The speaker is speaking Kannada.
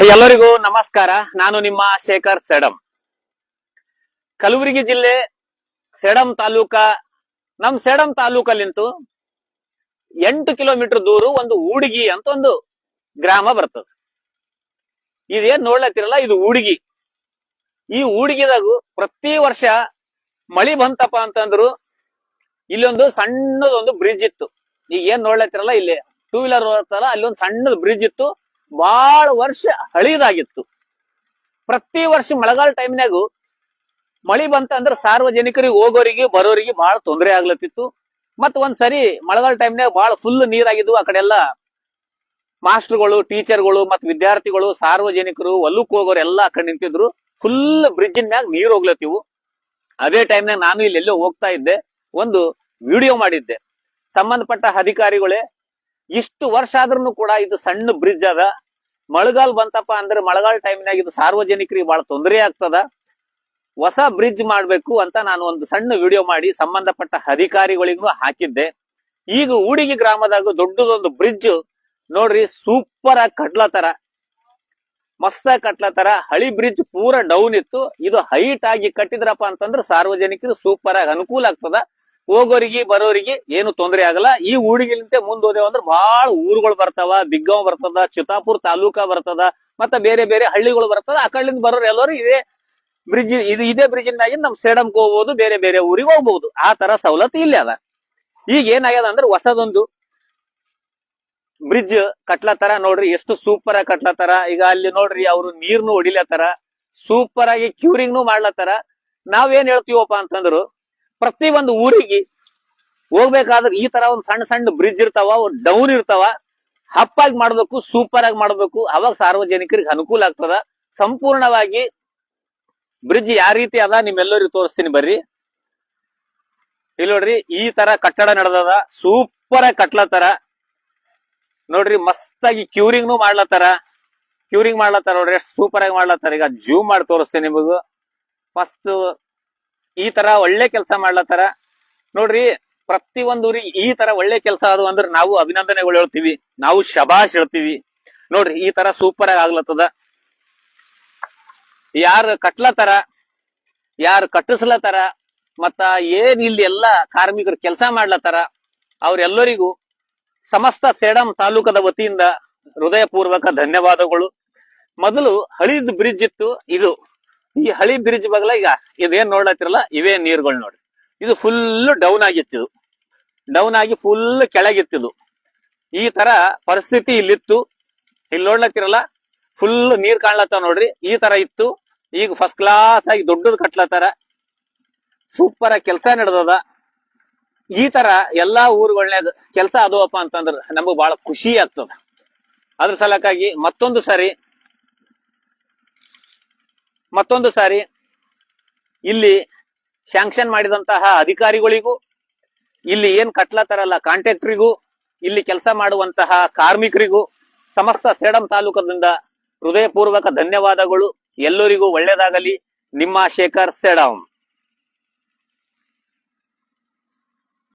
ಎಲ್ಲರಿಗೂ ನಮಸ್ಕಾರ. ನಾನು ನಿಮ್ಮ ಶೇಖರ್ ಸೇಡಂ. ಕಲಬುರಗಿ ಜಿಲ್ಲೆ ಸೇಡಂ ತಾಲೂಕ. ನಮ್ ಸೇಡಂ ತಾಲೂಕಲ್ಲಿಂತೂ 8 ಕಿಲೋಮೀಟರ್ ದೂರ ಒಂದು ಊಡಿಗಿ ಅಂತ ಒಂದು ಗ್ರಾಮ ಬರ್ತದೆ. ಇದೇನ್ ನೋಡ್ಲತ್ತಿರಲ್ಲ, ಇದು ಊಡಿಗಿ. ಈ ಊಡಿಗಿದಾಗು ಪ್ರತಿ ವರ್ಷ ಮಳಿ ಬಂತಪ್ಪ ಅಂತಂದ್ರು ಇಲ್ಲೊಂದು ಸಣ್ಣದೊಂದು ಬ್ರಿಡ್ಜ್ ಇತ್ತು. ಈಗ ಏನ್ ನೋಡ್ಲತ್ತಿರಲ್ಲ, ಇಲ್ಲಿ 2 ವೀಲರ್ ಹೋಗ್ತಲ್ಲ, ಅಲ್ಲಿ ಒಂದು ಸಣ್ಣದ ಬ್ರಿಡ್ಜ್ ಇತ್ತು. ಬಹಳ ವರ್ಷ ಹಳಿದಾಗಿತ್ತು. ಪ್ರತಿ ವರ್ಷ ಮಳೆಗಾಲ ಟೈಮ್ನಾಗು ಮಳಿ ಬಂತಂದ್ರ ಸಾರ್ವಜನಿಕರಿಗೆ ಹೋಗೋರಿಗೆ ಬರೋರಿಗೆ ಬಹಳ ತೊಂದರೆ ಆಗ್ಲತ್ತಿತ್ತು. ಮತ್ ಒಂದ್ಸರಿ ಮಳೆಗಾಲ ಟೈಮ್ನಾಗ ಬಹಳ ಫುಲ್ ನೀರಾಗಿದ್ವು. ಆ ಕಡೆ ಎಲ್ಲ ಮಾಸ್ಟರ್ಗಳು, ಟೀಚರ್ಗಳು ಮತ್ ವಿದ್ಯಾರ್ಥಿಗಳು, ಸಾರ್ವಜನಿಕರು, ಹೊಲಕ್ ಹೋಗೋರು ಎಲ್ಲ ಆ ಕಡೆ ನಿಂತಿದ್ರು. ಫುಲ್ ಬ್ರಿಡ್ಜ್ ನ್ಯಾಗ ನೀರ್ ಹೋಗ್ಲತ್ತಿವು. ಅದೇ ಟೈಮ್ನಾಗ ನಾನು ಇಲ್ಲೆಲ್ಲೋ ಹೋಗ್ತಾ ಇದ್ದೆ, ಒಂದು ವಿಡಿಯೋ ಮಾಡಿದ್ದೆ. ಸಂಬಂಧಪಟ್ಟ ಅಧಿಕಾರಿಗಳೇ, ಇಷ್ಟು ವರ್ಷ ಆದ್ರೂ ಕೂಡ ಇದು ಸಣ್ಣ ಬ್ರಿಡ್ಜ್ ಅದ, ಮಳೆಗಾಲ ಬಂತಪ್ಪ ಅಂದ್ರೆ ಮಳೆಗಾಲ ಟೈಮ್ನಾಗ ಇದು ಸಾರ್ವಜನಿಕರಿಗೆ ಬಹಳ ತೊಂದರೆ ಆಗ್ತದ, ಹೊಸ ಬ್ರಿಡ್ಜ್ ಮಾಡ್ಬೇಕು ಅಂತ ನಾನು ಒಂದು ಸಣ್ಣ ವಿಡಿಯೋ ಮಾಡಿ ಸಂಬಂಧಪಟ್ಟ ಅಧಿಕಾರಿಗಳಿಗೂ ಹಾಕಿದ್ದೆ. ಈಗ ಊಡಿಗಿ ಗ್ರಾಮದಾಗ ದೊಡ್ಡದೊಂದು ಬ್ರಿಡ್ಜ್ ನೋಡ್ರಿ, ಸೂಪರ್ ಆಗಿ ಕಟ್ಲತರ, ಮಸ್ತ್ ಆಗಿ ಕಟ್ಲತರ. ಹಳಿ ಬ್ರಿಡ್ಜ್ ಪೂರ ಡೌನ್ ಇತ್ತು, ಇದು ಹೈಟ್ ಆಗಿ ಕಟ್ಟಿದ್ರಪ್ಪ ಅಂತಂದ್ರೆ ಸಾರ್ವಜನಿಕರು ಸೂಪರ್ ಆಗಿ ಅನುಕೂಲ ಆಗ್ತದ. ಹೋಗೋರಿಗೆ ಬರೋರಿಗೆ ಏನು ತೊಂದರೆ ಆಗಲ್ಲ. ಈ ಊಡಿಗಿಲಿಂತೆ ಮುಂದೆ ಹೋದೇವ ಅಂದ್ರೆ ಬಹಳ ಊರುಗಳು ಬರ್ತಾವ. ದಿಗ್ಗಾಂವ್ ಬರ್ತದ, ಚಿತ್ತಾಪುರ್ ತಾಲೂಕಾ ಬರ್ತದ, ಮತ್ತೆ ಬೇರೆ ಬೇರೆ ಹಳ್ಳಿಗಳು ಬರ್ತದ. ಆ ಕಡೆಯಿಂದ ಬರೋರು ಎಲ್ಲರೂ ಇದೇ ಬ್ರಿಡ್ಜ್, ಇದೇ ಬ್ರಿಡ್ಜ್ ನಾಗಿ ನಮ್ ಸೇಡಂಗೆ ಹೋಗ್ಬೋದು, ಬೇರೆ ಬೇರೆ ಊರಿಗೆ ಹೋಗ್ಬಹುದು. ಆ ತರ ಸವಲತ್ತು ಇಲ್ಲಿ ಅದ. ಈಗ ಏನಾಗ್ಯದ ಅಂದ್ರೆ ಹೊಸದೊಂದು ಬ್ರಿಡ್ಜ್ ಕಟ್ಲತ್ತಾರ. ನೋಡ್ರಿ ಎಷ್ಟು ಸೂಪರ್ ಆಗಿ ಕಟ್ಲತ್ತಾರ. ಈಗ ಅಲ್ಲಿ ನೋಡ್ರಿ ಅವ್ರು ನೀರ್ನು ಹೊಡಿಲತ್ತಾರ, ಸೂಪರ್ ಆಗಿ ಕ್ಯೂರಿಂಗ್ನು ಮಾಡ್ಲತ್ತಾರ. ನಾವೇನ್ ಹೇಳ್ತೀವಪ್ಪ ಅಂತಂದ್ರು, ಪ್ರತಿ ಒಂದು ಊರಿಗೆ ಹೋಗ್ಬೇಕಾದ್ರೆ ಈ ತರ ಒಂದ್ ಸಣ್ಣ ಸಣ್ಣ ಬ್ರಿಡ್ಜ್ ಇರ್ತಾವ, ಡೌನ್ ಇರ್ತಾವ, ಹಪ್ಪಾಗಿ ಮಾಡ್ಬೇಕು, ಸೂಪರ್ ಆಗಿ ಮಾಡ್ಬೇಕು. ಅವಾಗ ಸಾರ್ವಜನಿಕರಿಗೆ ಅನುಕೂಲ ಆಗ್ತದ. ಸಂಪೂರ್ಣವಾಗಿ ಬ್ರಿಡ್ಜ್ ಯಾವ ರೀತಿ ಅದ ನಿಮ್ಮೆಲ್ಲರಿಗೂ ತೋರಿಸ್ತೀನಿ ಬರ್ರಿ. ಇಲ್ಲಿ ನೋಡ್ರಿ, ಈ ತರ ಕಟ್ಟಡ ನಡೆದದ, ಸೂಪರ್ ಆಗಿ ಕಟ್ಲತ್ತಾರ. ನೋಡ್ರಿ, ಮಸ್ತ್ ಆಗಿ ಕ್ಯೂರಿಂಗ್ನು ಮಾಡ್ಲತ್ತಾರ ನೋಡ್ರಿ, ಎಷ್ಟು ಸೂಪರ್ ಆಗಿ ಮಾಡ್ಲತ್ತಾರ. ಈಗ ಜೂಮ್ ಮಾಡಿ ತೋರಿಸ್ತೀನಿ ನಿಮಗೂ. ಮಸ್ತ್ ಈ ತರ ಒಳ್ಳೆ ಕೆಲಸ ಮಾಡ್ಲತ್ತಾರ ನೋಡ್ರಿ. ಪ್ರತಿ ಒಂದು ಊರಿಗೆ ಈ ತರ ಒಳ್ಳೆ ಕೆಲಸ ಅದು ಅಂದ್ರೆ ನಾವು ಅಭಿನಂದನೆಗಳು ಹೇಳ್ತೀವಿ, ನಾವು ಶಬಾಷ್ ಹೇಳ್ತೀವಿ. ನೋಡ್ರಿ, ಈ ತರ ಸೂಪರ್ ಆಗಿ ಆಗ್ಲತ್ತದ. ಯಾರು ಕಟ್ಲತ್ತಾರ, ಯಾರು ಕಟ್ಟಿಸ್ಲತ್ತಾರ, ಮತ್ತ ಏನ್ ಇಲ್ಲಿ ಎಲ್ಲಾ ಕಾರ್ಮಿಕರು ಕೆಲಸ ಮಾಡ್ಲತ್ತಾರ, ಅವ್ರೆಲ್ಲರಿಗೂ ಸಮಸ್ತ ಸೇಡಂ ತಾಲೂಕದ ವತಿಯಿಂದ ಹೃದಯ ಪೂರ್ವಕ ಧನ್ಯವಾದಗಳು. ಮೊದಲು ಹಳಿದ್ ಬ್ರಿಡ್ಜ್ ಇತ್ತು, ಇದು ಈ ಹಳಿ ಬ್ರಿಡ್ಜ್ ಬಗಲ ಈಗ ಇದೇನ್ ನೋಡ್ಲತ್ತಿರಲ್ಲ, ಇವೇ ನೀರ್ಗಳು ನೋಡ್ರಿ. ಇದು ಫುಲ್ ಡೌನ್ ಆಗಿತ್ತಿದು, ಡೌನ್ ಆಗಿ ಫುಲ್ ಕೆಳಗಿತ್ತಿದು. ಈ ತರ ಪರಿಸ್ಥಿತಿ ಇಲ್ಲಿತ್ತು. ಇಲ್ಲಿ ನೋಡ್ಲತ್ತಿರಲ್ಲ, ಫುಲ್ ನೀರ್ ಕಾಣ್ಲತ್ತಾವ ನೋಡ್ರಿ. ಈ ತರ ಇತ್ತು. ಈಗ ಫಸ್ಟ್ ಕ್ಲಾಸ್ ಆಗಿ ದೊಡ್ಡದು ಕಟ್ಲತ್ತಾರ, ಸೂಪರ್ ಆಗಿ ಕೆಲಸ ನಡೆದದ. ಈ ತರ ಎಲ್ಲಾ ಊರುಗಳನ್ಯಾಗ ಕೆಲಸ ಅದವಪ್ಪ ಅಂತಂದ್ರ ನಮಗ್ ಬಹಳ ಖುಷಿ ಆಗ್ತದ. ಅದ್ರ ಸಲಕ್ಕಾಗಿ ಮತ್ತೊಂದು ಸಾರಿ ಇಲ್ಲಿ ಶಾಂಕ್ಷನ್ ಮಾಡಿದಂತಹ ಅಧಿಕಾರಿಗಳಿಗೂ, ಇಲ್ಲಿ ಏನ್ ಕಟ್ಲತ್ತಾರಲ್ಲ ಕಾಂಟ್ರಾಕ್ಟರಿಗೂ, ಇಲ್ಲಿ ಕೆಲಸ ಮಾಡುವಂತಹ ಕಾರ್ಮಿಕರಿಗೂ, ಸಮಸ್ತ ಸೇಡಂ ತಾಲೂಕದಿಂದ ಹೃದಯ ಪೂರ್ವಕ ಧನ್ಯವಾದಗಳು. ಎಲ್ಲರಿಗೂ ಒಳ್ಳೇದಾಗಲಿ. ನಿಮ್ಮ ಶೇಖರ್ ಸೇಡಂ.